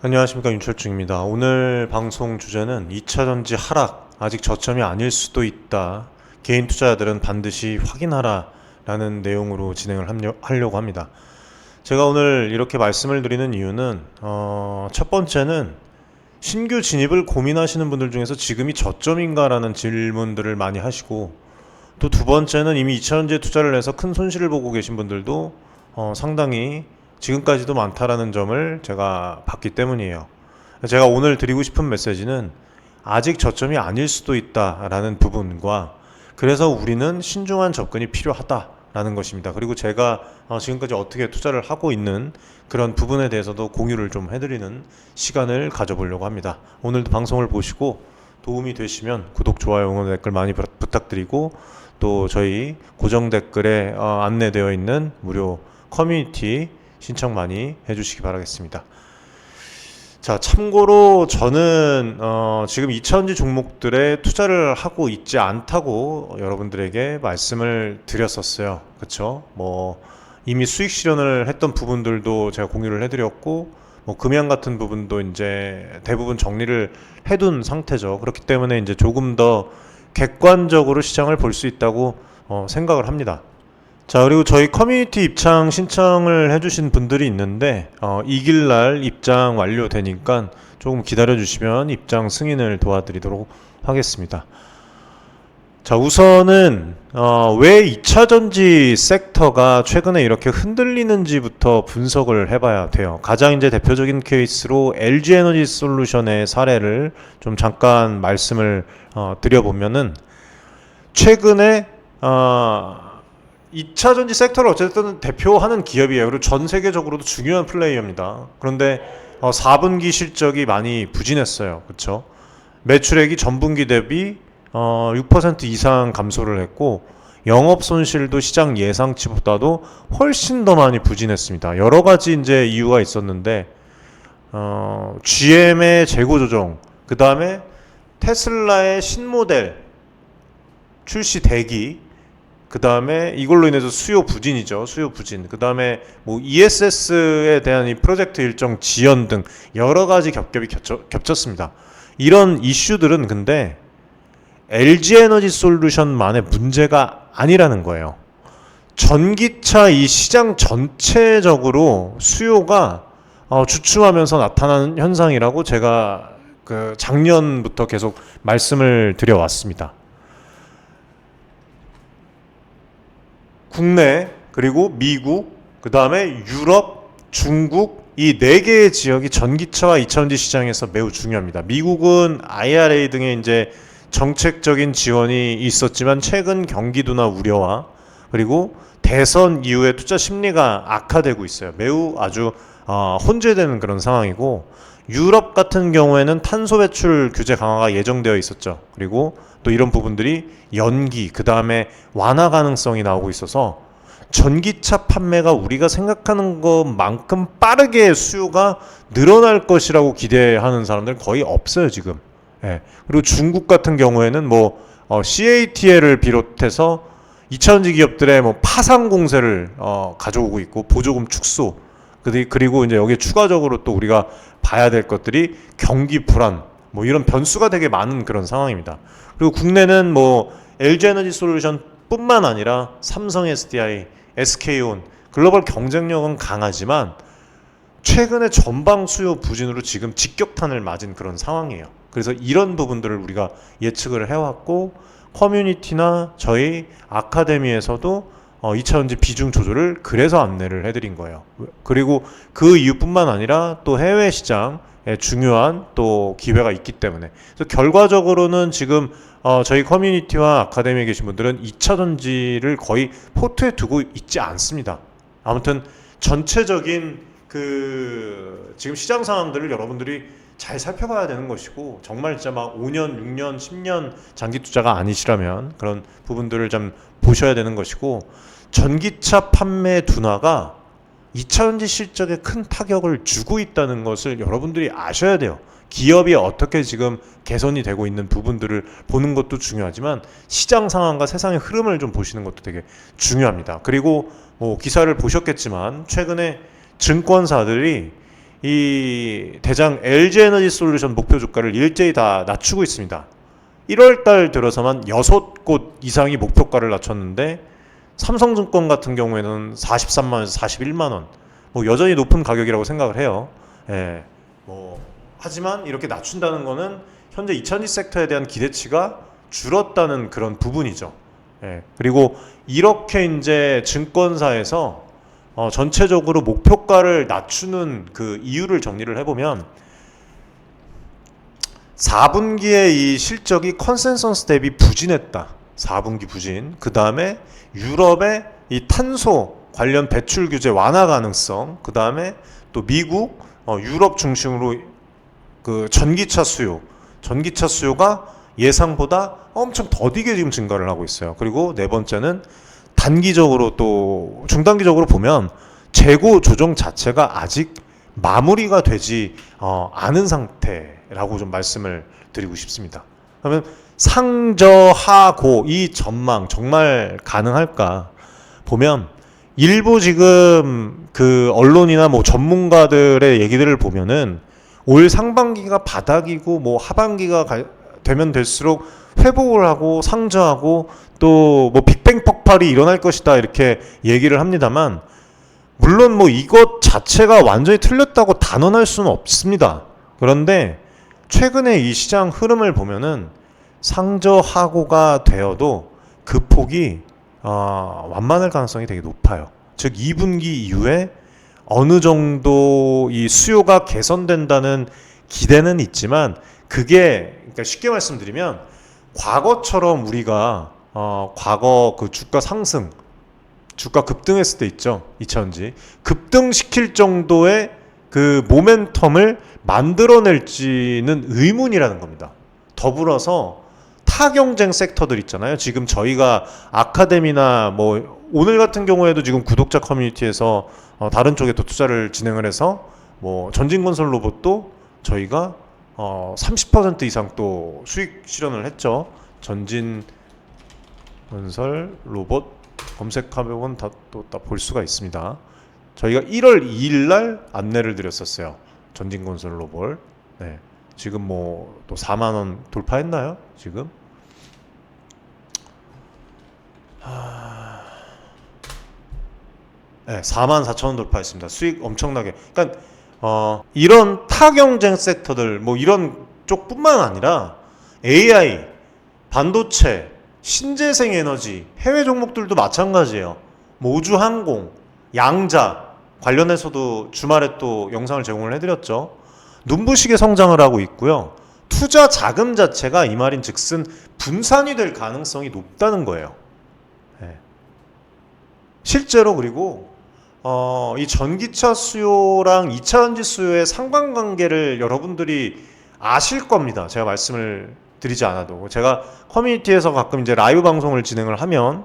안녕하십니까, 윤철중입니다. 오늘 방송 주제는 2차전지 하락, 아직 저점이 아닐 수도 있다. 개인 투자자들은 반드시 확인하라 라는 내용으로 진행을 하려고 합니다. 제가 오늘 이렇게 말씀을 드리는 이유는 첫 번째는 신규 진입을 고민하시는 분들 중에서 지금이 저점인가 라는 질문들을 많이 하시고, 또 두 번째는 이미 2차전지에 투자를 해서 큰 손실을 보고 계신 분들도 상당히 지금까지도 많다라는 점을 제가 봤기 때문이에요. 제가 오늘 드리고 싶은 메시지는 아직 저점이 아닐 수도 있다라는 부분과, 그래서 우리는 신중한 접근이 필요하다라는 것입니다. 그리고 제가 지금까지 어떻게 투자를 하고 있는 그런 부분에 대해서도 공유를 좀 해드리는 시간을 가져보려고 합니다. 오늘도 방송을 보시고 도움이 되시면 구독, 좋아요, 응원 댓글 많이 부탁드리고, 또 저희 고정 댓글에 안내되어 있는 무료 커뮤니티 신청 많이 해주시기 바라겠습니다. 자, 참고로 저는 지금 2차전지 종목들에 투자를 하고 있지 않다고 여러분들에게 말씀을 드렸었어요. 그쵸? 이미 수익 실현을 했던 부분들도 제가 공유를 해드렸고, 금양 같은 부분도 이제 대부분 정리를 해둔 상태죠. 그렇기 때문에 이제 조금 더 객관적으로 시장을 볼 수 있다고 생각을 합니다. 자, 그리고 저희 커뮤니티 입장 신청을 해주신 분들이 있는데 이길날 입장 완료되니까 조금 기다려주시면 입장 승인을 도와드리도록 하겠습니다. 자, 우선은 왜 2차전지 섹터가 최근에 이렇게 흔들리는지부터 분석을 해봐야 돼요. 가장 이제 대표적인 케이스로 LG에너지솔루션의 사례를 좀 잠깐 말씀을 드려보면은, 최근에 2차전지 섹터를 어쨌든 대표하는 기업이에요. 그리고 전 세계적으로도 중요한 플레이어입니다. 그런데 4분기 실적이 많이 부진했어요. 그렇죠? 매출액이 전분기 대비 6% 이상 감소를 했고, 영업 손실도 시장 예상치보다도 훨씬 더 많이 부진했습니다. 여러 가지 이제 이유가 있었는데, GM의 재고 조정, 그 다음에 테슬라의 신모델 출시 대기, 그 다음에 이걸로 인해서 수요 부진이죠. 수요 부진. 그 다음에 ESS에 대한 이 프로젝트 일정 지연 등 여러 가지 겹겹이 겹쳤습니다. 이런 이슈들은 근데 LG에너지솔루션만의 문제가 아니라는 거예요. 전기차 이 시장 전체적으로 수요가 주춤하면서 나타나는 현상이라고 제가 작년부터 계속 말씀을 드려왔습니다. 국내, 그리고 미국, 그 다음에 유럽, 중국, 이 4개의 지역이 전기차와 2차전지 시장에서 매우 중요합니다. 미국은 IRA 등의 이제 정책적인 지원이 있었지만, 최근 경기도나 우려와 그리고 대선 이후에 투자 심리가 악화되고 있어요. 매우 아주 혼재되는 그런 상황이고, 유럽 같은 경우에는 탄소 배출 규제 강화가 예정되어 있었죠. 그리고 또 이런 부분들이 연기, 그 다음에 완화 가능성이 나오고 있어서 전기차 판매가 우리가 생각하는 것만큼 빠르게 수요가 늘어날 것이라고 기대하는 사람들은 거의 없어요, 지금. 예. 그리고 중국 같은 경우에는 CATL을 비롯해서 2차전지 기업들의 파산 공세를 가져오고 있고, 보조금 축소, 그리고 이제 여기에 추가적으로 또 우리가 봐야 될 것들이 경기 불안, 이런 변수가 되게 많은 그런 상황입니다. 그리고 국내는 LG에너지솔루션 뿐만 아니라 삼성 SDI, SK온, 글로벌 경쟁력은 강하지만 최근에 전방 수요 부진으로 지금 직격탄을 맞은 그런 상황이에요. 그래서 이런 부분들을 우리가 예측을 해왔고, 커뮤니티나 저희 아카데미에서도 2차전지 비중 조절을 그래서 안내를 해드린 거예요. 그리고 그 이유뿐만 아니라 또 해외 시장에 중요한 또 기회가 있기 때문에, 그래서 결과적으로는 지금 저희 커뮤니티와 아카데미에 계신 분들은 2차전지를 거의 포트에 두고 있지 않습니다. 아무튼 전체적인 지금 시장 상황들을 여러분들이 잘 살펴봐야 되는 것이고, 정말 진짜 5년, 6년, 10년 장기 투자가 아니시라면 그런 부분들을 좀 보셔야 되는 것이고, 전기차 판매 둔화가 2차전지 실적에 큰 타격을 주고 있다는 것을 여러분들이 아셔야 돼요. 기업이 어떻게 지금 개선이 되고 있는 부분들을 보는 것도 중요하지만, 시장 상황과 세상의 흐름을 좀 보시는 것도 되게 중요합니다. 그리고 기사를 보셨겠지만, 최근에 증권사들이 이 대장 LG에너지솔루션 목표 주가를 일제히 다 낮추고 있습니다. 1월달 들어서만 6곳 이상이 목표가를 낮췄는데 삼성증권 같은 경우에는 43만 원에서 41만 원, 뭐 여전히 높은 가격이라고 생각을 해요. 예, 뭐 하지만 이렇게 낮춘다는 거는 현재 2차전지 섹터에 대한 기대치가 줄었다는 그런 부분이죠. 예, 그리고 이렇게 이제 증권사에서 전체적으로 목표가를 낮추는 그 이유를 정리를 해보면 4분기에 이 실적이 컨센서스 대비 부진했다. 4분기 부진. 그 다음에 유럽의 이 탄소 관련 배출 규제 완화 가능성. 그 다음에 또 미국, 유럽 중심으로 그 전기차 수요가 예상보다 엄청 더디게 지금 증가를 하고 있어요. 그리고 네 번째는 단기적으로 또 중단기적으로 보면 재고 조정 자체가 아직 마무리가 되지 않은 상태라고 좀 말씀을 드리고 싶습니다. 그러면 상저하고 이 전망 정말 가능할까 보면 일부 지금 그 언론이나 뭐 전문가들의 얘기들을 보면은 올 상반기가 바닥이고 뭐 하반기가 되면 될수록 회복을 하고 상저하고 또 뭐 빅뱅 폭발이 일어날 것이다 이렇게 얘기를 합니다만 물론 뭐 이것 자체가 완전히 틀렸다고 단언할 수는 없습니다. 그런데 최근에 이 시장 흐름을 보면은 상저하고가 되어도 그 폭이 완만할 가능성이 되게 높아요. 즉 2분기 이후에 어느 정도 이 수요가 개선된다는 기대는 있지만 그게 그러니까 쉽게 말씀드리면 과거처럼 우리가 과거 그 주가 상승, 주가 급등했을 때 있죠. 2차전지 급등시킬 정도의 그 모멘텀을 만들어낼지는 의문이라는 겁니다. 더불어서 타경쟁 섹터들 있잖아요. 지금 저희가 아카데미나 뭐 오늘 같은 경우에도 지금 구독자 커뮤니티에서 다른 쪽에 또 투자를 진행을 해서 뭐 전진건설 로봇도 저희가 30% 이상 또 수익 실현을 했죠. 전진건설 로봇 검색하면 다 볼 수가 있습니다. 저희가 1월 2일 날 안내를 드렸었어요. 전진건설 로봇. 네. 지금 뭐 또 4만 원 돌파했나요? 지금? 네, 4만 4천 원 돌파했습니다. 수익 엄청나게. 그러니까 이런 타경쟁 섹터들 뭐 이런 쪽뿐만 아니라 AI, 반도체, 신재생 에너지, 해외 종목들도 마찬가지예요. 뭐 우주항공, 양자 관련해서도 주말에 또 영상을 제공을 해드렸죠. 눈부시게 성장을 하고 있고요. 투자 자금 자체가 이 말인 즉슨 분산이 될 가능성이 높다는 거예요. 네. 실제로 그리고 이 전기차 수요랑 2차전지 수요의 상관관계를 여러분들이 아실 겁니다. 제가 말씀을 드리지 않아도. 제가 커뮤니티에서 가끔 이제 라이브 방송을 진행을 하면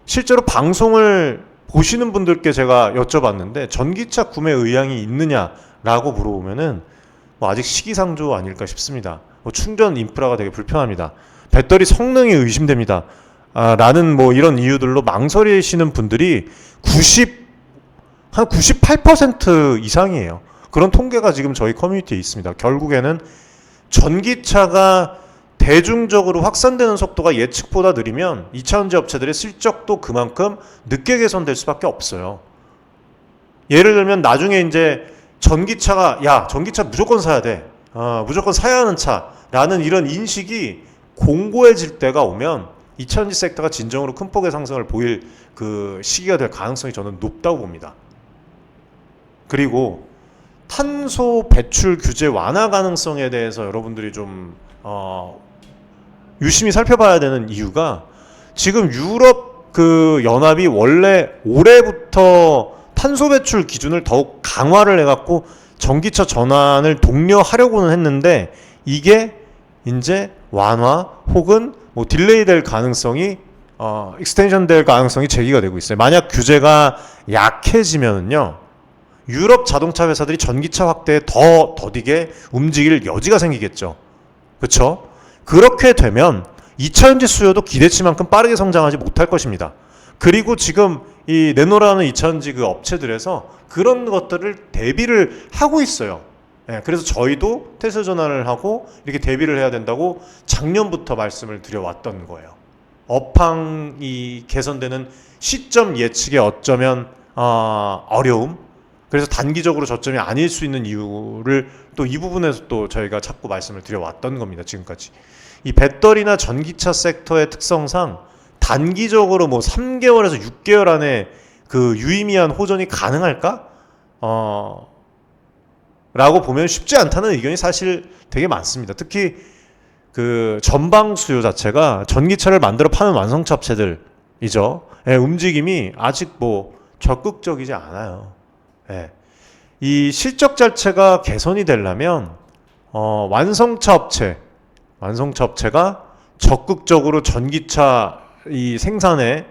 실제로 방송을 보시는 분들께 제가 여쭤봤는데 전기차 구매 의향이 있느냐라고 물어보면은 뭐 아직 시기상조 아닐까 싶습니다. 뭐 충전 인프라가 되게 불편합니다. 배터리 성능이 의심됩니다. 라는 뭐 이런 이유들로 망설이시는 분들이 한 98% 이상이에요. 그런 통계가 지금 저희 커뮤니티에 있습니다. 결국에는 전기차가 대중적으로 확산되는 속도가 예측보다 느리면 2차전지 업체들의 실적도 그만큼 늦게 개선될 수밖에 없어요. 예를 들면 나중에 이제 전기차 무조건 사야 돼. 무조건 사야 하는 차라는 이런 인식이 공고해질 때가 오면 2차전지 섹터가 진정으로 큰 폭의 상승을 보일 그 시기가 될 가능성이 저는 높다고 봅니다. 그리고 탄소 배출 규제 완화 가능성에 대해서 여러분들이 좀 유심히 살펴봐야 되는 이유가 지금 유럽 그 연합이 원래 올해부터 탄소 배출 기준을 더욱 강화를 해갖고 전기차 전환을 독려하려고는 했는데 이게 이제 완화 혹은 뭐 딜레이 될 가능성이 익스텐션 될 가능성이 제기가 되고 있어요. 만약 규제가 약해지면은요. 유럽 자동차 회사들이 전기차 확대에 더 더디게 움직일 여지가 생기겠죠. 그렇죠? 그렇게 되면 2차전지 수요도 기대치만큼 빠르게 성장하지 못할 것입니다. 그리고 지금 이 내노라는 2차전지 그 업체들에서 그런 것들을 대비를 하고 있어요. 예, 그래서 저희도 태세 전환을 하고 이렇게 대비를 해야 된다고 작년부터 말씀을 드려왔던 거예요. 업황이 개선되는 시점 예측에 어쩌면 어려움, 그래서 단기적으로 저점이 아닐 수 있는 이유를 또 이 부분에서 또 저희가 자꾸 말씀을 드려왔던 겁니다. 지금까지 이 배터리나 전기차 섹터의 특성상 단기적으로 뭐 3개월에서 6개월 안에 그 유의미한 호전이 가능할까? 라고 보면 쉽지 않다는 의견이 사실 되게 많습니다. 특히 그 전방 수요 자체가 전기차를 만들어 파는 완성차 업체들이죠. 예, 움직임이 아직 뭐 적극적이지 않아요. 예. 이 실적 자체가 개선이 되려면 완성차 업체가 적극적으로 전기차 이 생산에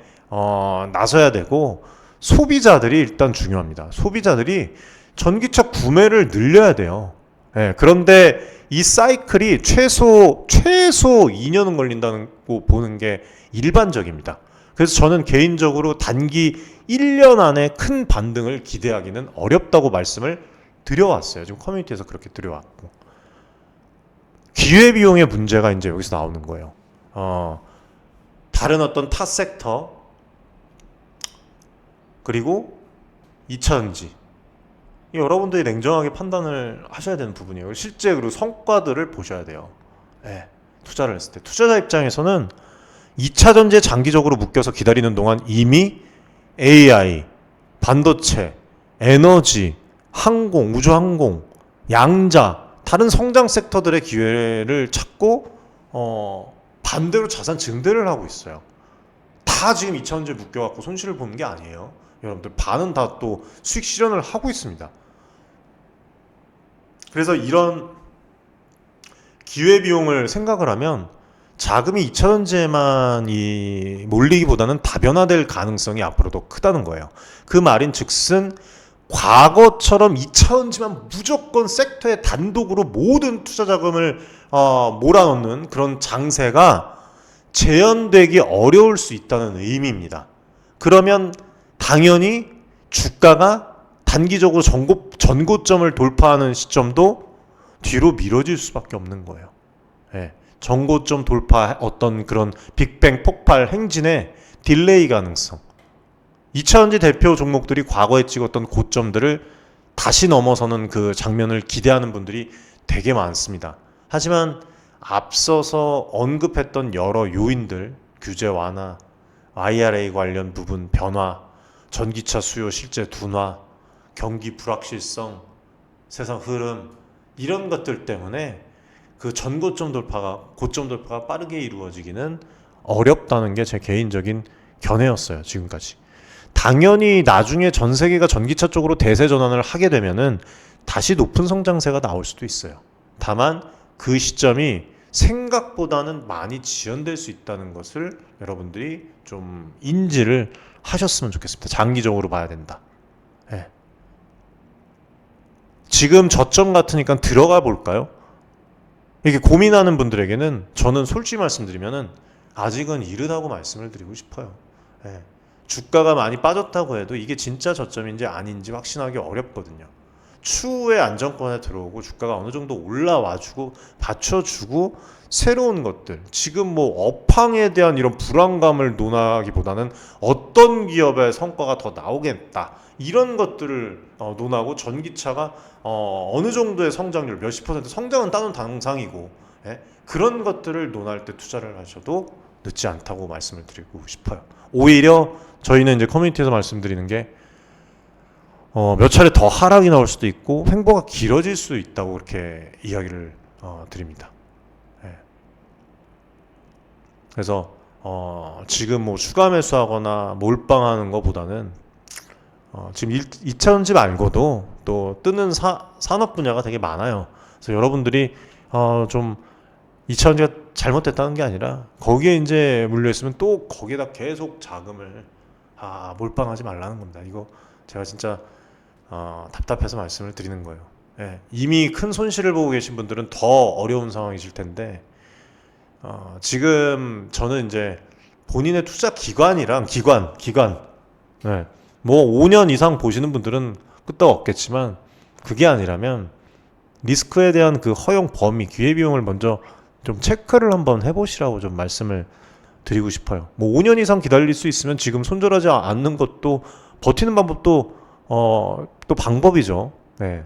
나서야 되고, 소비자들이 일단 중요합니다. 소비자들이 전기차 구매를 늘려야 돼요. 예, 그런데 이 사이클이 최소 2년은 걸린다고 보는 게 일반적입니다. 그래서 저는 개인적으로 단기 1년 안에 큰 반등을 기대하기는 어렵다고 말씀을 드려왔어요. 지금 커뮤니티에서 그렇게 드려왔고, 기회비용의 문제가 이제 여기서 나오는 거예요. 다른 어떤 타 섹터, 그리고 2차전지, 여러분들이 냉정하게 판단을 하셔야 되는 부분이에요. 실제 그리고 성과들을 보셔야 돼요. 네, 투자를 했을 때 투자자 입장에서는 2차 전지에 장기적으로 묶여서 기다리는 동안 이미 AI, 반도체, 에너지, 항공, 우주항공, 양자, 다른 성장 섹터들의 기회를 찾고 반대로 자산 증대를 하고 있어요. 다 지금 2차 전지에 묶여갖고 손실을 보는 게 아니에요. 여러분들 반은 다 또 수익 실현을 하고 있습니다. 그래서 이런 기회비용을 생각을 하면 자금이 2차전지에만 몰리기보다는 다변화될 가능성이 앞으로 더 크다는 거예요. 그 말인 즉슨 과거처럼 2차전지만 무조건 섹터에 단독으로 모든 투자 자금을 몰아넣는 그런 장세가 재현되기 어려울 수 있다는 의미입니다. 그러면 당연히 주가가 단기적으로 전고점을 돌파하는 시점도 뒤로 미뤄질 수밖에 없는 거예요. 예, 전고점 돌파, 어떤 그런 빅뱅 폭발 행진의 딜레이 가능성, 2차전지 대표 종목들이 과거에 찍었던 고점들을 다시 넘어서는 그 장면을 기대하는 분들이 되게 많습니다. 하지만 앞서서 언급했던 여러 요인들, 규제 완화, IRA 관련 부분 변화, 전기차 수요 실제 둔화, 경기 불확실성, 세상 흐름, 이런 것들 때문에 그 전고점 돌파가, 고점 돌파가 빠르게 이루어지기는 어렵다는 게 제 개인적인 견해였어요. 지금까지. 당연히 나중에 전 세계가 전기차 쪽으로 대세 전환을 하게 되면은 다시 높은 성장세가 나올 수도 있어요. 다만 그 시점이 생각보다는 많이 지연될 수 있다는 것을 여러분들이 좀 인지를 하셨으면 좋겠습니다. 장기적으로 봐야 된다. 네. 지금 저점 같으니까 들어가 볼까요? 이게 고민하는 분들에게는 저는 솔직히 말씀드리면은 아직은 이르다고 말씀을 드리고 싶어요. 네. 주가가 많이 빠졌다고 해도 이게 진짜 저점인지 아닌지 확신하기 어렵거든요. 추후에 안정권에 들어오고 주가가 어느 정도 올라와주고 받쳐주고 새로운 것들, 지금 뭐 업황에 대한 이런 불안감을 논하기보다는 어떤 기업의 성과가 더 나오겠다, 이런 것들을 논하고, 전기차가 어느 정도의 성장률, 몇십 퍼센트 성장은 따는 당상이고, 예? 그런 것들을 논할 때 투자를 하셔도 늦지 않다고 말씀을 드리고 싶어요. 오히려 저희는 이제 커뮤니티에서 말씀드리는 게 몇 차례 더 하락이 나올 수도 있고 횡보가 길어질 수 있다고 그렇게 이야기를 드립니다. 예. 그래서 지금 뭐 추가 매수하거나 몰빵하는 것보다는 지금 2차전지 말고도 또 뜨는 산업 분야가 되게 많아요. 그래서 여러분들이 좀 2차전지가 잘못됐다는 게 아니라 거기에 이제 물려있으면 또 거기에다 계속 자금을 몰빵하지 말라는 겁니다. 이거 제가 진짜 답답해서 말씀을 드리는 거예요. 예, 이미 큰 손실을 보고 계신 분들은 더 어려운 상황이실 텐데, 지금 저는 이제 본인의 투자 기관이랑 기관 네. 뭐 5년 이상 보시는 분들은 끄떡 없겠지만 그게 아니라면 리스크에 대한 그 허용 범위, 기회비용을 먼저 좀 체크를 한번 해보시라고 좀 말씀을 드리고 싶어요. 뭐 5년 이상 기다릴 수 있으면 지금 손절하지 않는 것도 버티는 방법도 또 방법이죠. 네.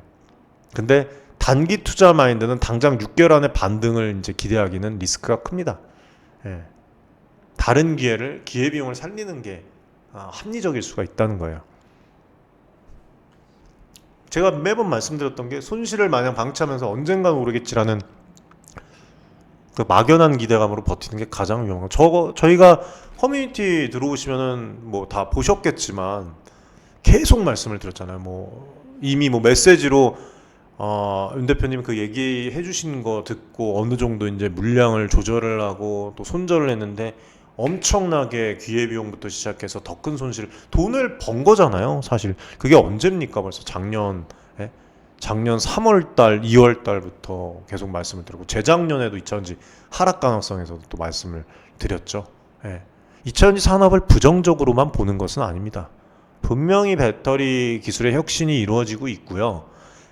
근데 단기 투자 마인드는 당장 6개월 안에 반등을 이제 기대하기는 리스크가 큽니다. 예. 다른 기회비용을 살리는 게 합리적일 수가 있다는 거예요. 제가 매번 말씀드렸던 게 손실을 마냥 방치하면서 언젠간 오르겠지라는 그 막연한 기대감으로 버티는 게 가장 위험한 거. 저희가 커뮤니티 들어오시면은 뭐 다 보셨겠지만 계속 말씀을 드렸잖아요. 뭐 이미 뭐 메시지로 윤 대표님 그 얘기해 주신 거 듣고 어느 정도 이제 물량을 조절을 하고 또 손절을 했는데 엄청나게 기회비용부터 시작해서 더 큰 손실, 돈을 번 거잖아요. 사실 그게 언제입니까? 벌써 작년 3월 달, 2월 달부터 계속 말씀을 드리고 재작년에도 2차전지 하락 가능성에서도 또 말씀을 드렸죠. 예. 2차전지 산업을 부정적으로만 보는 것은 아닙니다. 분명히 배터리 기술의 혁신이 이루어지고 있고요.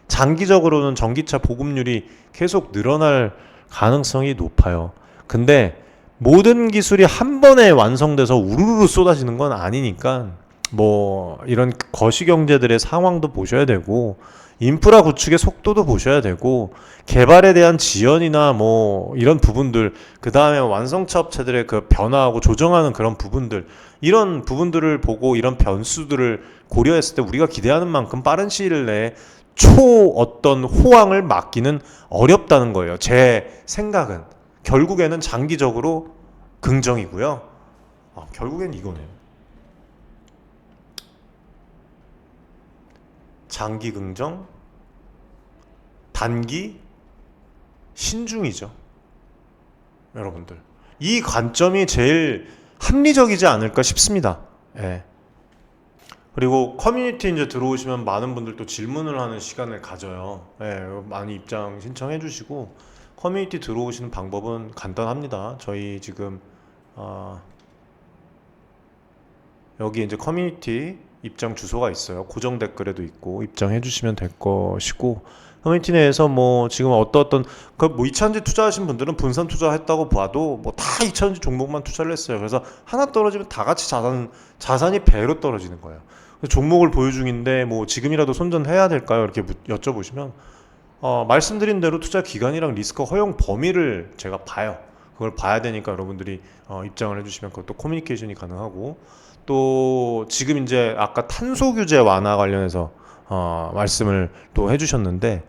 장기적으로는 전기차 보급률이 계속 늘어날 가능성이 높아요. 근데 모든 기술이 한 번에 완성돼서 우르르 쏟아지는 건 아니니까 뭐 이런 거시경제들의 상황도 보셔야 되고 인프라 구축의 속도도 보셔야 되고 개발에 대한 지연이나 뭐 이런 부분들, 그 다음에 완성차 업체들의 그 변화하고 조정하는 그런 부분들, 이런 부분들을 보고 이런 변수들을 고려했을 때 우리가 기대하는 만큼 빠른 시일 내에 어떤 호황을 막기는 어렵다는 거예요. 제 생각은 결국에는 장기적으로 긍정이고요. 결국엔 이거네요. 장기 긍정, 단기 신중이죠. 여러분들, 이 관점이 제일 합리적이지 않을까 싶습니다. 예. 그리고 커뮤니티 이제 들어오시면 많은 분들 또 질문을 하는 시간을 가져요. 예, 많이 입장 신청해 주시고 커뮤니티 들어오시는 방법은 간단합니다. 저희 지금 여기 이제 커뮤니티 입장 주소가 있어요. 고정 댓글에도 있고 입장해 주시면 될 것이고, 커뮤니티 내에서 뭐 지금 어떤 뭐 2차전지 투자하신 분들은 분산 투자했다고 봐도 뭐 다 2차전지 종목만 투자를 했어요. 그래서 하나 떨어지면 다 같이 자산이 배로 떨어지는 거예요. 종목을 보유 중인데 뭐 지금이라도 손전해야 될까요? 이렇게 여쭤보시면 말씀드린 대로 투자 기간이랑 리스크 허용 범위를 제가 봐요. 그걸 봐야 되니까 여러분들이 입장을 해주시면 그것도 커뮤니케이션이 가능하고, 또 지금 이제 아까 탄소 규제 완화 관련해서 말씀을 또 해주셨는데,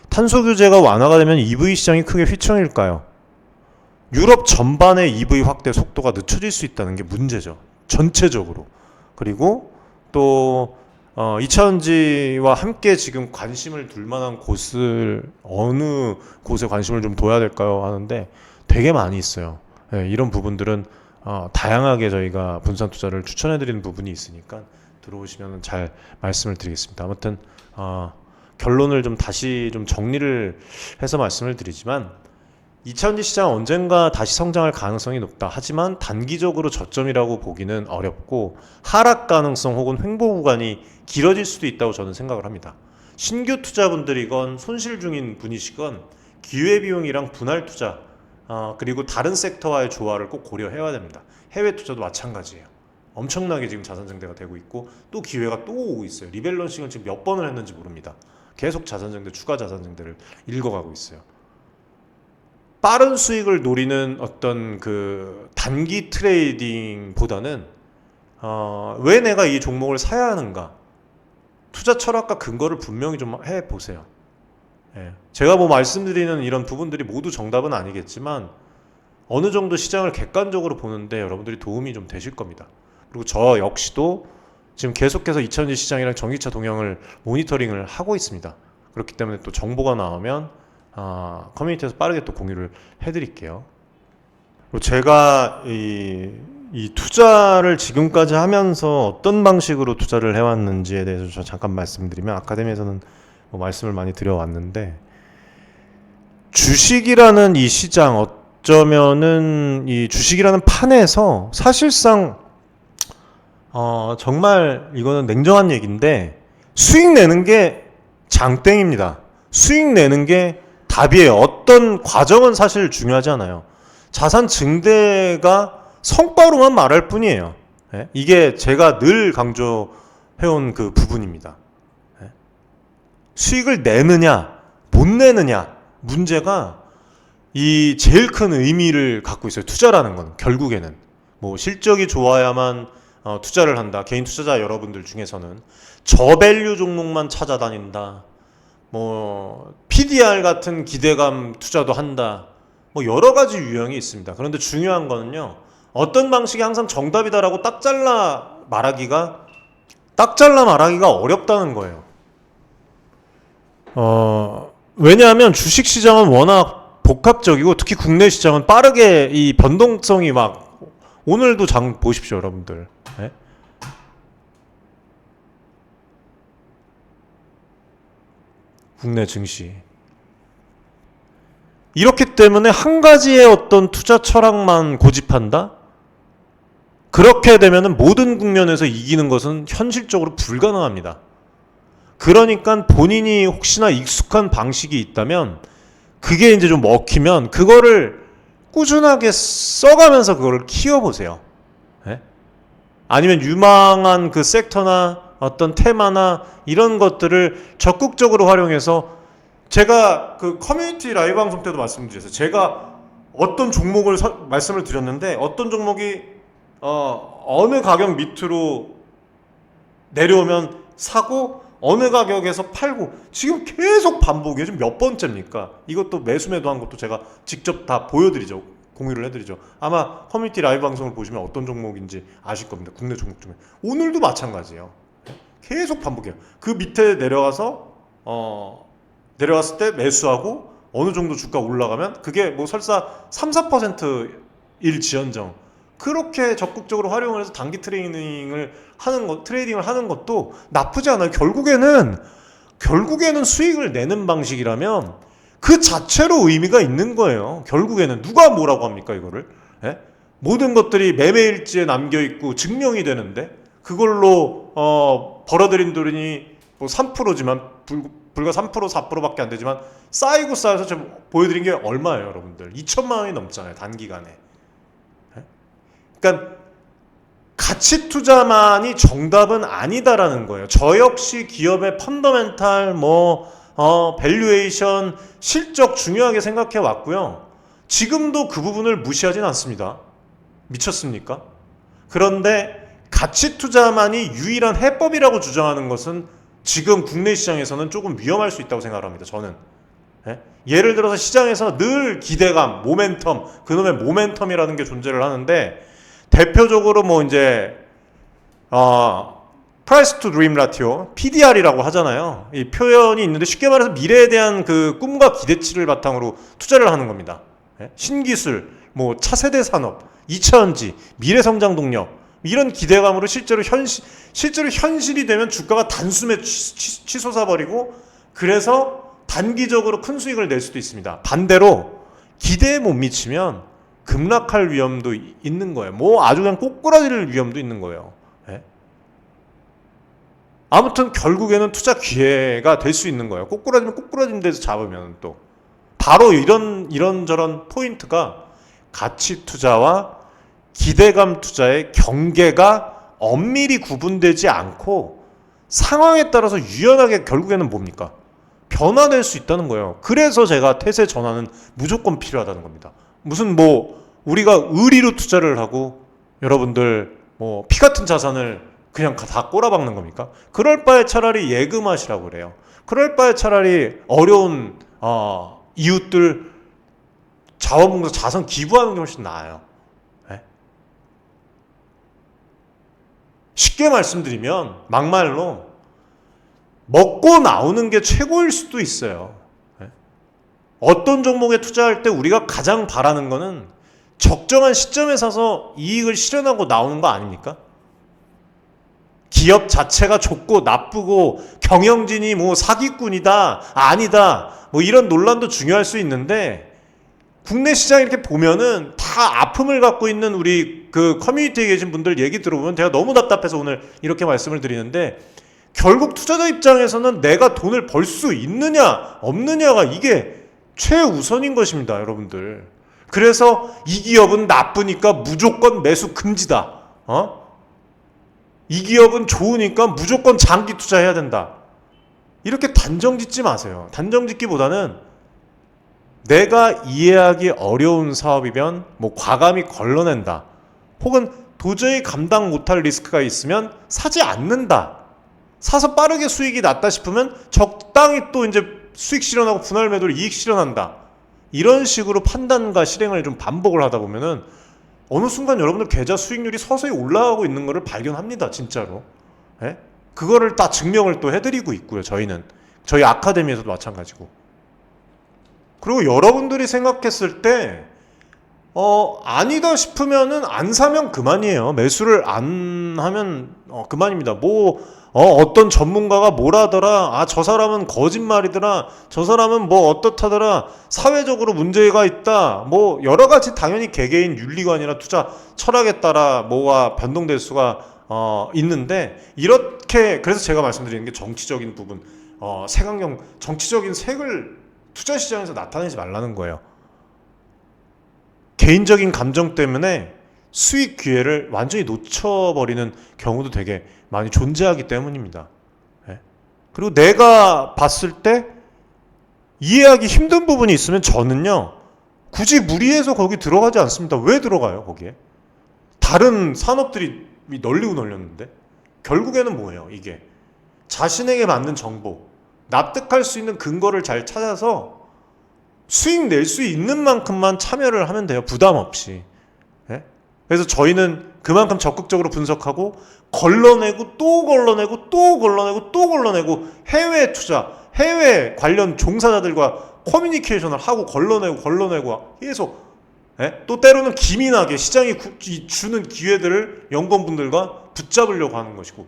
탄소 규제가 완화가 되면 EV 시장이 크게 휘청일까요? 유럽 전반의 EV 확대 속도가 늦춰질 수 있다는 게 문제죠. 전체적으로. 그리고 또 2차전지와 함께 지금 관심을 둘 만한 곳을 어느 곳에 관심을 좀 둬야 될까요? 하는데 되게 많이 있어요. 네, 이런 부분들은 다양하게 저희가 분산 투자를 추천해드리는 부분이 있으니까 들어오시면 잘 말씀을 드리겠습니다. 아무튼 결론을 좀 다시 좀 정리를 해서 말씀을 드리지만, 2차전지 시장 언젠가 다시 성장할 가능성이 높다. 하지만 단기적으로 저점이라고 보기는 어렵고 하락 가능성 혹은 횡보 구간이 길어질 수도 있다고 저는 생각을 합니다. 신규 투자분들이건 손실 중인 분이시건 기회비용이랑 분할 투자, 그리고 다른 섹터와의 조화를 꼭 고려해야 됩니다. 해외 투자도 마찬가지예요. 엄청나게 지금 자산 증대가 되고 있고 또 기회가 또 오고 있어요. 리밸런싱을 지금 몇 번을 했는지 모릅니다. 계속 자산 증대, 추가 자산 증대를 읽어가고 있어요. 빠른 수익을 노리는 어떤 그 단기 트레이딩보다는 왜 내가 이 종목을 사야 하는가, 투자 철학과 근거를 분명히 좀 해보세요. 예. 제가 뭐 말씀드리는 이런 부분들이 모두 정답은 아니겠지만 어느 정도 시장을 객관적으로 보는데 여러분들이 도움이 좀 되실 겁니다. 그리고 저 역시도 지금 계속해서 2차전지 시장이랑 전기차 동향을 모니터링을 하고 있습니다. 그렇기 때문에 또 정보가 나오면 커뮤니티에서 빠르게 또 공유를 해드릴게요. 그리고 제가 이 투자를 지금까지 하면서 어떤 방식으로 투자를 해왔는지에 대해서 저 잠깐 말씀드리면, 아카데미에서는 뭐 말씀을 많이 드려왔는데, 주식이라는 이 시장, 어쩌면은 이 주식이라는 판에서 사실상 정말 이거는 냉정한 얘기인데 수익 내는 게 장땡입니다. 수익 내는 게 답이에요. 어떤 과정은 사실 중요하지 않아요. 자산 증대가 성과로만 말할 뿐이에요. 예? 이게 제가 늘 강조해온 그 부분입니다. 예? 수익을 내느냐 못 내느냐 문제가 이 제일 큰 의미를 갖고 있어요. 투자라는 건 결국에는 뭐 실적이 좋아야만 투자를 한다. 개인 투자자 여러분들 중에서는 저밸류 종목만 찾아다닌다. 뭐 PDR 같은 기대감 투자도 한다. 뭐 여러 가지 유형이 있습니다. 그런데 중요한 거는요. 어떤 방식이 항상 정답이다라고 딱 잘라 말하기가 어렵다는 거예요. 왜냐하면 주식 시장은 워낙 복합적이고 특히 국내 시장은 빠르게 이 변동성이 막 오늘도 장 보십시오, 여러분들. 네? 국내 증시. 이렇기 때문에 한 가지의 어떤 투자 철학만 고집한다? 그렇게 되면은 모든 국면에서 이기는 것은 현실적으로 불가능합니다. 그러니까 본인이 혹시나 익숙한 방식이 있다면 그게 이제 좀 먹히면 그거를 꾸준하게 써가면서 그거를 키워보세요. 네? 아니면 유망한 그 섹터나 어떤 테마나 이런 것들을 적극적으로 활용해서 제가 그 커뮤니티 라이브 방송 때도 말씀드렸어요. 제가 어떤 종목을 말씀을 드렸는데 어떤 종목이 어느 가격 밑으로 내려오면 사고 어느 가격에서 팔고 지금 계속 반복이에요. 지금 몇 번째입니까? 이것도 매수 매도한 것도 제가 직접 다 보여드리죠. 공유를 해드리죠. 아마 커뮤니티 라이브 방송을 보시면 어떤 종목인지 아실 겁니다. 국내 종목 중에. 오늘도 마찬가지예요. 계속 반복해요. 그 밑에 내려가서 내려왔을 때 매수하고 어느 정도 주가 올라가면 그게 뭐 설사 3, 4%일 지언정 그렇게 적극적으로 활용을 해서 단기 트레이딩을 하는 것도 나쁘지 않아요. 결국에는 수익을 내는 방식이라면 그 자체로 의미가 있는 거예요. 결국에는 누가 뭐라고 합니까 이거를? 예? 모든 것들이 매매일지에 남겨 있고 증명이 되는데 그걸로 벌어들인 돈이 뭐 3%지만 불과 3% 4%밖에 안 되지만 쌓여서 지금 보여드린 게 얼마예요, 여러분들? 2천만 원이 넘잖아요, 단기간에. 그러니까 가치 투자만이 정답은 아니다라는 거예요. 저 역시 기업의 펀더멘탈, 밸류에이션, 실적 중요하게 생각해 왔고요. 지금도 그 부분을 무시하진 않습니다. 미쳤습니까? 그런데 가치 투자만이 유일한 해법이라고 주장하는 것은 지금 국내 시장에서는 조금 위험할 수 있다고 생각합니다. 저는. 예를 들어서 시장에서 늘 기대감, 모멘텀, 그놈의 모멘텀이라는 게 존재를 하는데 대표적으로 뭐 이제 Price to Dream Ratio, PDR이라고 하잖아요. 이 표현이 있는데 쉽게 말해서 미래에 대한 그 꿈과 기대치를 바탕으로 투자를 하는 겁니다. 신기술, 뭐 차세대 산업, 2차전지, 미래 성장 동력 이런 기대감으로 실제로 현실이 되면 주가가 단숨에 치솟아 버리고 그래서 단기적으로 큰 수익을 낼 수도 있습니다. 반대로 기대에 못 미치면 급락할 위험도 있는 거예요. 뭐 아주 그냥 꼬꾸라질 위험도 있는 거예요. 예? 아무튼 결국에는 투자 기회가 될 수 있는 거예요. 꼬꾸라지면 꼬꾸라진 데서 잡으면 또 바로 이런저런 포인트가 가치 투자와 기대감 투자의 경계가 엄밀히 구분되지 않고 상황에 따라서 유연하게 결국에는 뭡니까? 변화될 수 있다는 거예요. 그래서 제가 태세 전환은 무조건 필요하다는 겁니다. 무슨 뭐 우리가 의리로 투자를 하고 여러분들 뭐 피 같은 자산을 그냥 다 꼬라박는 겁니까? 그럴 바에 차라리 예금하시라고 그래요. 그럴 바에 차라리 어려운 이웃들 자원봉사 자선 기부하는 게 훨씬 나아요. 네? 쉽게 말씀드리면 막말로 먹고 나오는 게 최고일 수도 있어요. 네? 어떤 종목에 투자할 때 우리가 가장 바라는 거는 적정한 시점에 사서 이익을 실현하고 나오는 거 아닙니까? 기업 자체가 좋고 나쁘고 경영진이 뭐 사기꾼이다 아니다 뭐 이런 논란도 중요할 수 있는데 국내 시장 이렇게 보면은 다 다 아픔을 갖고 있는 우리 그 커뮤니티에 계신 분들 얘기 들어보면 제가 너무 답답해서 오늘 이렇게 말씀을 드리는데, 결국 투자자 입장에서는 내가 돈을 벌 수 있느냐 없느냐가 이게 최우선인 것입니다, 여러분들. 그래서 이 기업은 나쁘니까 무조건 매수 금지다. 이 기업은 좋으니까 무조건 장기 투자해야 된다. 이렇게 단정 짓지 마세요. 단정 짓기보다는 내가 이해하기 어려운 사업이면 뭐 과감히 걸러낸다. 혹은 도저히 감당 못할 리스크가 있으면 사지 않는다. 사서 빠르게 수익이 났다 싶으면 적당히 또 이제 수익 실현하고 분할 매도를 이익 실현한다. 이런 식으로 판단과 실행을 좀 반복을 하다 보면은 어느 순간 여러분들 계좌 수익률이 서서히 올라가고 있는 것을 발견합니다, 진짜로. 예? 그거를 다 증명을 또 해드리고 있고요, 저희는. 저희 아카데미에서도 마찬가지고. 그리고 여러분들이 생각했을 때, 아니다 싶으면은 안 사면 그만이에요. 매수를 안 하면 그만입니다. 어떤 전문가가 뭐라더라, 저 사람은 거짓말이더라, 저 사람은 뭐 어떻다더라, 사회적으로 문제가 있다, 뭐 여러 가지 당연히 개개인 윤리관이나 투자 철학에 따라 뭐가 변동될 수가 있는데, 이렇게 그래서 제가 말씀드리는 게 정치적인 부분, 색안경, 정치적인 색을 투자 시장에서 나타내지 말라는 거예요. 개인적인 감정 때문에 수익 기회를 완전히 놓쳐버리는 경우도 되게 많이 존재하기 때문입니다. 그리고 내가 봤을 때 이해하기 힘든 부분이 있으면 저는요, 굳이 무리해서 거기 들어가지 않습니다. 왜 들어가요, 거기에? 다른 산업들이 널리고 널렸는데? 결국에는 뭐예요, 이게? 자신에게 맞는 정보, 납득할 수 있는 근거를 잘 찾아서 수익 낼 수 있는 만큼만 참여를 하면 돼요. 부담 없이. 그래서 저희는 그만큼 적극적으로 분석하고 걸러내고 또 걸러내고 또 걸러내고 또 걸러내고 해외 투자, 해외 관련 종사자들과 커뮤니케이션을 하고 걸러내고 계속, 또 때로는 기민하게 시장이 주는 기회들을 연구원분들과 붙잡으려고 하는 것이고,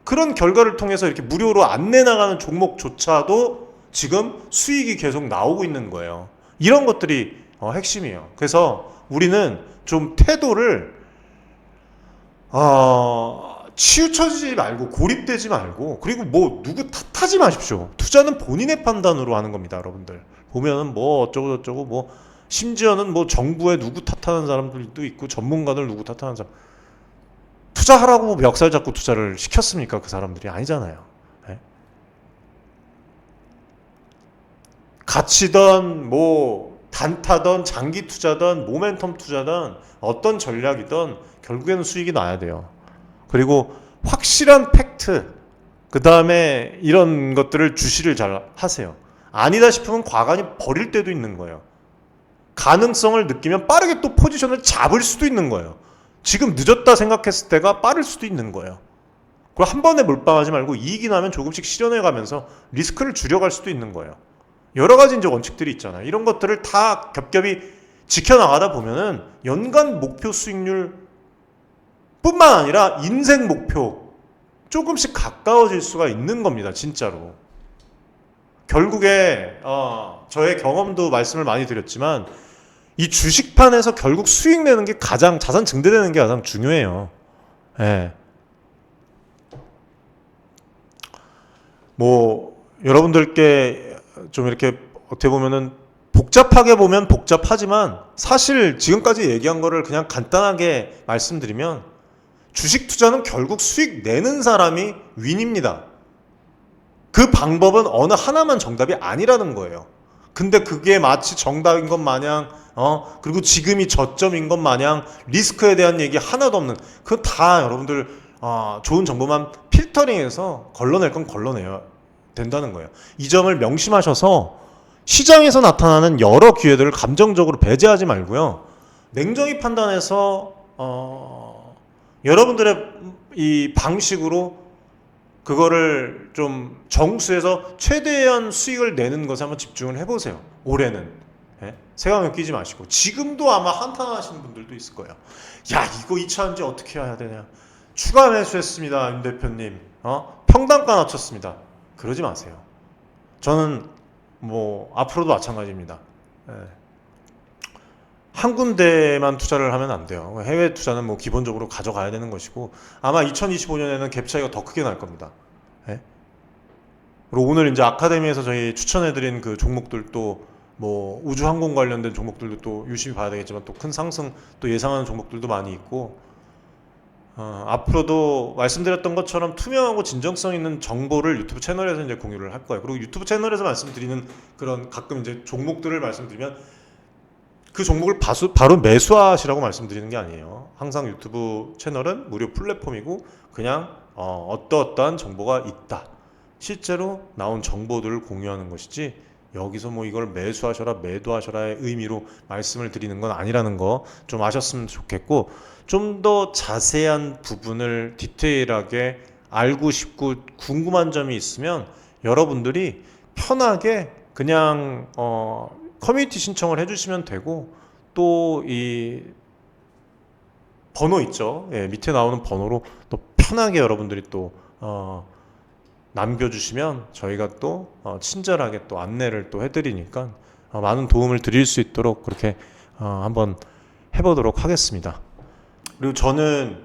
그런 결과를 통해서 이렇게 무료로 안내 나가는 종목조차도 지금 수익이 계속 나오고 있는 거예요. 이런 것들이 핵심이에요. 그래서 우리는 좀 태도를 치우쳐지지 말고 고립되지 말고, 그리고 뭐 누구 탓하지 마십시오. 투자는 본인의 판단으로 하는 겁니다, 여러분들. 보면은 뭐 어쩌고 저쩌고, 뭐 심지어는 뭐 정부에 누구 탓하는 사람들도 있고 전문가들 누구 탓하는 사람. 투자하라고 멱살 잡고 투자를 시켰습니까? 그 사람들이 아니잖아요. 가치든 뭐 단타든 장기 투자든 모멘텀 투자든 어떤 전략이든 결국에는 수익이 나야 돼요. 그리고 확실한 팩트, 그 다음에 이런 것들을 주시를 잘 하세요. 아니다 싶으면 과감히 버릴 때도 있는 거예요. 가능성을 느끼면 빠르게 또 포지션을 잡을 수도 있는 거예요. 지금 늦었다 생각했을 때가 빠를 수도 있는 거예요. 그리고 한 번에 몰빵하지 말고 이익이 나면 조금씩 실현해 가면서 리스크를 줄여갈 수도 있는 거예요. 여러 가지 이제 원칙들이 있잖아요. 이런 것들을 다 겹겹이 지켜나가다 보면은 연간 목표 수익률 뿐만 아니라 인생 목표 조금씩 가까워질 수가 있는 겁니다, 진짜로. 결국에 저의 경험도 말씀을 많이 드렸지만 이 주식판에서 결국 수익 내는 게 가장, 자산 증대되는 게 가장 중요해요. 뭐 여러분들께 좀 이렇게 어떻게 보면은 복잡하게 보면 복잡하지만 사실 지금까지 얘기한 거를 그냥 간단하게 말씀드리면 주식 투자는 결국 수익 내는 사람이 윈입니다. 그 방법은 어느 하나만 정답이 아니라는 거예요. 근데 그게 마치 정답인 것 마냥 그리고 지금이 저점인 것 마냥 리스크에 대한 얘기 하나도 없는, 그거 다 여러분들 좋은 정보만 필터링해서 걸러낼 건 걸러내야 된다는 거예요. 이 점을 명심하셔서 시장에서 나타나는 여러 기회들을 감정적으로 배제하지 말고요. 냉정히 판단해서 여러분들의 이 방식으로 그거를 좀 정수해서 최대한 수익을 내는 것에 한번 집중을 해보세요. 올해는. 색안경 끼지 마시고. 지금도 아마 한탄하시는 분들도 있을 거예요. 야, 이거 2차전지 어떻게 해야 되냐. 추가 매수했습니다, 임 대표님. 평단가 낮췄습니다. 그러지 마세요. 저는 뭐 앞으로도 마찬가지입니다. 한 군데만 투자를 하면 안 돼요. 해외 투자는 뭐 기본적으로 가져가야 되는 것이고 아마 2025년에는 갭 차이가 더 크게 날 겁니다. 예? 그리고 오늘 이제 아카데미에서 저희 추천해드린 그 종목들도 뭐 우주항공 관련된 종목들도 또 유심히 봐야 되겠지만 또 큰 상승 또 예상하는 종목들도 많이 있고 앞으로도 말씀드렸던 것처럼 투명하고 진정성 있는 정보를 유튜브 채널에서 이제 공유를 할 거예요. 그리고 유튜브 채널에서 말씀드리는 그런 가끔 이제 종목들을 말씀드리면 그 종목을 바로 매수하시라고 말씀드리는 게 아니에요. 항상 유튜브 채널은 무료 플랫폼이고 그냥 어떠어떠한 정보가 있다. 실제로 나온 정보들을 공유하는 것이지 여기서 뭐 이걸 매수하셔라 매도하셔라의 의미로 말씀을 드리는 건 아니라는 거 좀 아셨으면 좋겠고 좀 더 자세한 부분을 디테일하게 알고 싶고 궁금한 점이 있으면 여러분들이 편하게 그냥 커뮤니티 신청을 해주시면 되고 또 이 번호 있죠. 예, 밑에 나오는 번호로 또 편하게 여러분들이 또 남겨주시면 저희가 또 친절하게 또 안내를 또 해드리니까 많은 도움을 드릴 수 있도록 그렇게 한번 해보도록 하겠습니다. 그리고 저는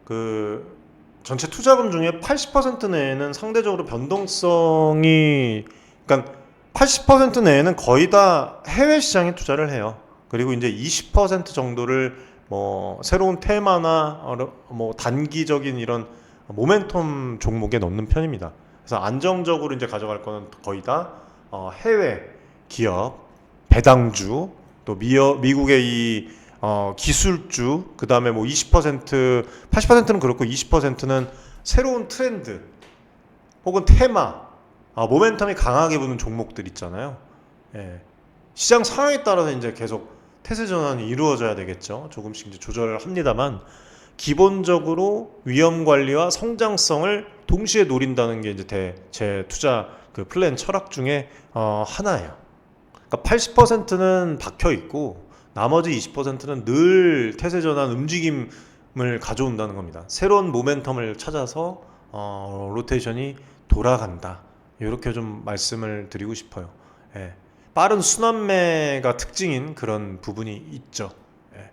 그 전체 투자금 중에 80% 내에는 상대적으로 변동성이 그러니까 80% 내에는 거의 다 해외 시장에 투자를 해요. 그리고 이제 20% 정도를 뭐 새로운 테마나 뭐 단기적인 이런 모멘텀 종목에 넣는 편입니다. 그래서 안정적으로 이제 가져갈 거는 거의 다 해외 기업, 배당주, 또 미국의 이 기술주, 그 다음에 뭐 20%, 80%는 그렇고 20%는 새로운 트렌드 혹은 테마, 모멘텀이 강하게 부는 종목들 있잖아요. 예. 시장 상황에 따라서 이제 계속 태세 전환이 이루어져야 되겠죠. 조금씩 이제 조절을 합니다만 기본적으로 위험 관리와 성장성을 동시에 노린다는 게 이제 제 투자 그 플랜 철학 중에 하나예요. 그러니까 80%는 박혀 있고 나머지 20%는 늘 태세 전환 움직임을 가져온다는 겁니다. 새로운 모멘텀을 찾아서 로테이션이 돌아간다. 이렇게 좀 말씀을 드리고 싶어요. 예. 빠른 순환매가 특징인 그런 부분이 있죠. 예.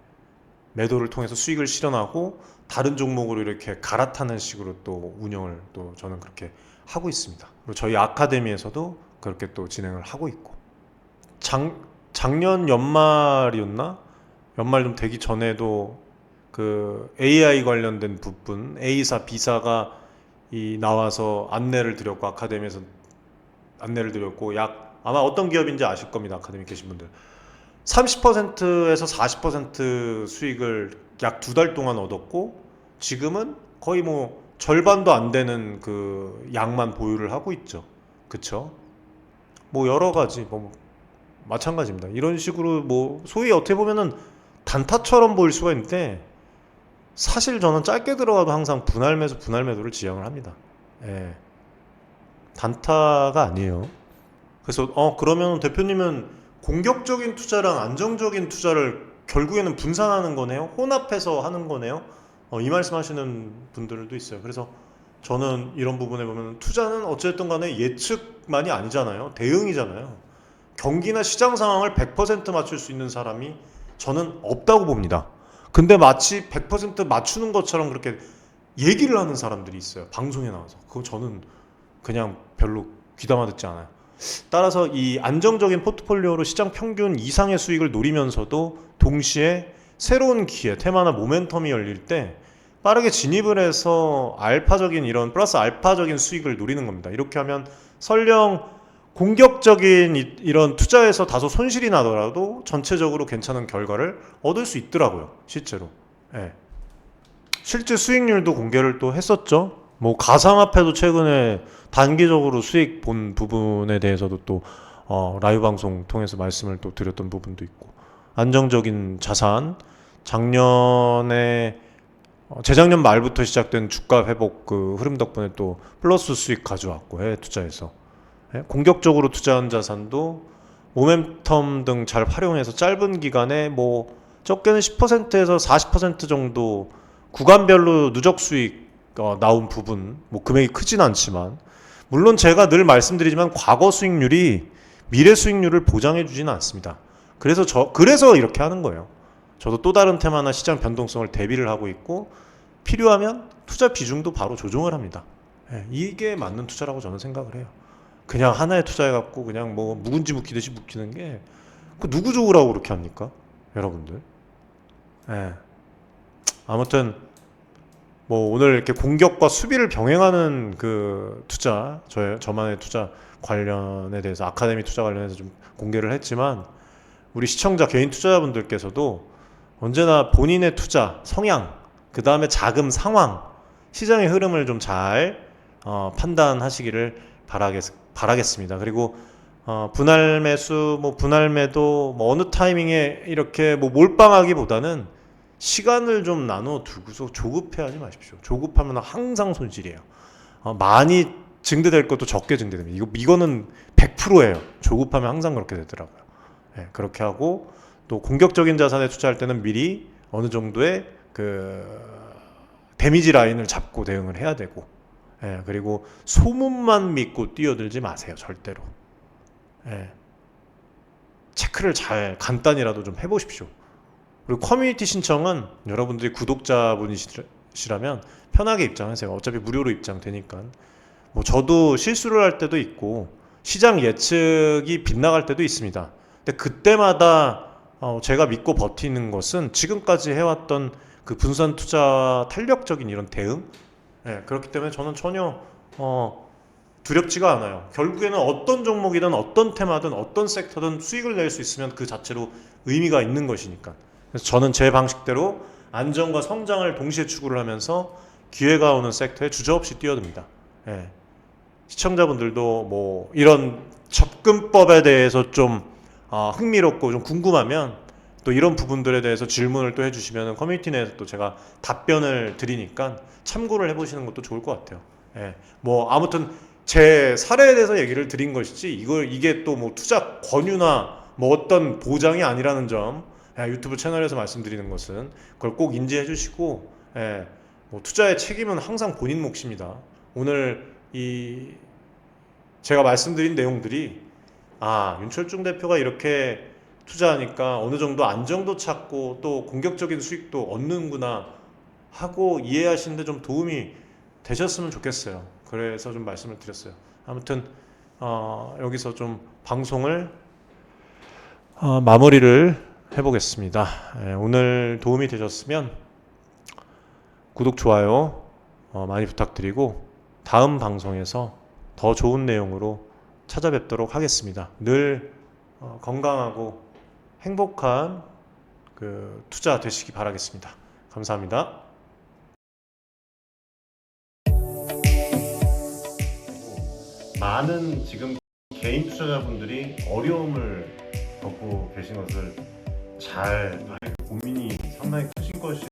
매도를 통해서 수익을 실현하고 다른 종목으로 이렇게 갈아타는 식으로 또 운영을 또 저는 그렇게 하고 있습니다. 그리고 저희 아카데미에서도 그렇게 또 진행을 하고 있고 작년 연말이었나? 연말 좀 되기 전에도 그 AI 관련된 부분 A사, B사가 나와서 안내를 드렸고 아카데미에서 안내를 드렸고 아마 어떤 기업인지 아실 겁니다. 아카데미 계신 분들 30%에서 40% 수익을 약 2달 동안 얻었고 지금은 거의 뭐 절반도 안 되는 그 양만 보유를 하고 있죠. 그쵸? 뭐 여러 가지 뭐 마찬가지입니다. 이런 식으로 뭐 소위 어떻게 보면은 단타처럼 보일 수가 있는데 사실 저는 짧게 들어가도 항상 분할 매도를 지향을 합니다. 예. 단타가 아니에요. 그래서 그러면 대표님은 공격적인 투자랑 안정적인 투자를 결국에는 분산하는 거네요. 혼합해서 하는 거네요. 이 말씀하시는 분들도 있어요. 그래서 저는 이런 부분에 보면 투자는 어쨌든 간에 예측만이 아니잖아요. 대응이잖아요. 경기나 시장 상황을 100% 맞출 수 있는 사람이 저는 없다고 봅니다. 근데 마치 100% 맞추는 것처럼 그렇게 얘기를 하는 사람들이 있어요. 방송에 나와서. 그거 저는 그냥 별로 귀담아 듣지 않아요. 따라서 이 안정적인 포트폴리오로 시장 평균 이상의 수익을 노리면서도 동시에 새로운 기회, 테마나 모멘텀이 열릴 때 빠르게 진입을 해서 알파적인 이런 플러스 알파적인 수익을 노리는 겁니다. 이렇게 하면 설령 공격적인 이런 투자에서 다소 손실이 나더라도 전체적으로 괜찮은 결과를 얻을 수 있더라고요. 실제로. 예. 실제 수익률도 공개를 또 했었죠. 뭐 가상화폐도 최근에 단기적으로 수익 본 부분에 대해서도 또 라이브 방송 통해서 말씀을 또 드렸던 부분도 있고 안정적인 자산 재작년 말부터 시작된 주가 회복 그 흐름 덕분에 또 플러스 수익 가져왔고 해외 투자에서 공격적으로 투자한 자산도 모멘텀 등 잘 활용해서 짧은 기간에 뭐 적게는 10%에서 40% 정도 구간별로 누적 수익 나온 부분 뭐 금액이 크진 않지만 물론 제가 늘 말씀드리지만 과거 수익률이 미래 수익률을 보장해 주지는 않습니다. 그래서 이렇게 하는 거예요. 저도 또 다른 테마나 시장 변동성을 대비를 하고 있고 필요하면 투자 비중도 바로 조정을 합니다. 예, 이게 맞는 투자라고 저는 생각을 해요. 그냥 하나에 투자해갖고 그냥 뭐 묵은지 묵히듯이 묵히는 게 그 누구 좋으라고 그렇게 합니까? 여러분들. 예. 아무튼 뭐 오늘 이렇게 공격과 수비를 병행하는 그 투자, 저만의 투자 관련에 대해서 아카데미 투자 관련해서 좀 공개를 했지만 우리 시청자 개인 투자자분들께서도 언제나 본인의 투자 성향, 그 다음에 자금 상황, 시장의 흐름을 좀 잘 판단하시기를 바라겠습니다. 그리고 분할 매수, 뭐 분할 매도, 뭐 어느 타이밍에 이렇게 뭐 몰빵하기보다는 시간을 좀 나눠 두고서 조급해하지 마십시오. 조급하면 항상 손실이에요. 많이 증대될 것도 적게 증대됩니다. 이거는 100%예요. 조급하면 항상 그렇게 되더라고요. 네, 그렇게 하고 또 공격적인 자산에 투자할 때는 미리 어느 정도의 그 데미지 라인을 잡고 대응을 해야 되고, 예, 그리고 소문만 믿고 뛰어들지 마세요. 절대로. 예, 체크를 잘 간단히라도 좀 해보십시오. 그리고 커뮤니티 신청은 여러분들이 구독자분이시라면 편하게 입장하세요. 어차피 무료로 입장되니까. 뭐 저도 실수를 할 때도 있고 시장 예측이 빗나갈 때도 있습니다. 근데 그때마다 제가 믿고 버티는 것은 지금까지 해왔던 그 분산 투자 탄력적인 이런 대응, 예, 그렇기 때문에 저는 전혀 두렵지가 않아요. 결국에는 어떤 종목이든 어떤 테마든 어떤 섹터든 수익을 낼 수 있으면 그 자체로 의미가 있는 것이니까. 그래서 저는 제 방식대로 안정과 성장을 동시에 추구를 하면서 기회가 오는 섹터에 주저없이 뛰어듭니다. 예. 시청자분들도 뭐 이런 접근법에 대해서 좀 흥미롭고 좀 궁금하면 또 이런 부분들에 대해서 질문을 또 해주시면 커뮤니티 내에서 또 제가 답변을 드리니까 참고를 해보시는 것도 좋을 것 같아요. 예. 뭐 아무튼 제 사례에 대해서 얘기를 드린 것이지 이게 또 뭐 투자 권유나 뭐 어떤 보장이 아니라는 점, 유튜브 채널에서 말씀드리는 것은 그걸 꼭 인지해 주시고, 예, 뭐 투자의 책임은 항상 본인 몫입니다. 오늘 제가 말씀드린 내용들이 윤철중 대표가 이렇게 투자하니까 어느 정도 안정도 찾고 또 공격적인 수익도 얻는구나 하고 이해하시는데 좀 도움이 되셨으면 좋겠어요. 그래서 좀 말씀을 드렸어요. 아무튼 여기서 좀 방송을 마무리를 해보겠습니다. 오늘 도움이 되셨으면 구독, 좋아요 많이 부탁드리고 다음 방송에서 더 좋은 내용으로 찾아뵙도록 하겠습니다. 늘 건강하고 행복한 그 투자 되시기 바라겠습니다. 감사합니다. 많은 지금 개인 투자자분들이 어려움을 겪고 계신 것을 잘 고민이 상당히 크신 것이라고,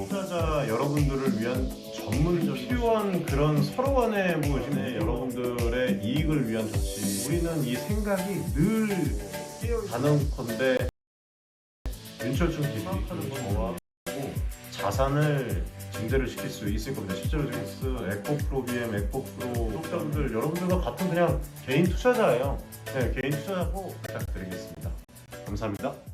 투자자 여러분들을 위한 전문적 필요한 그런 서로 간의 무엇이네 여러분들의 이익을 위한 조치, 우리는 이 생각이 늘 가능컨대 윤철중 TV 저와 자산을 증대를 시킬 수 있을 겁니다. 실제로 지금 에코프로 BM, 에코프로 구독자분들 여러분들과 같은 그냥 개인 투자자예요. 네, 개인 투자자고 부탁드리겠습니다. 감사합니다.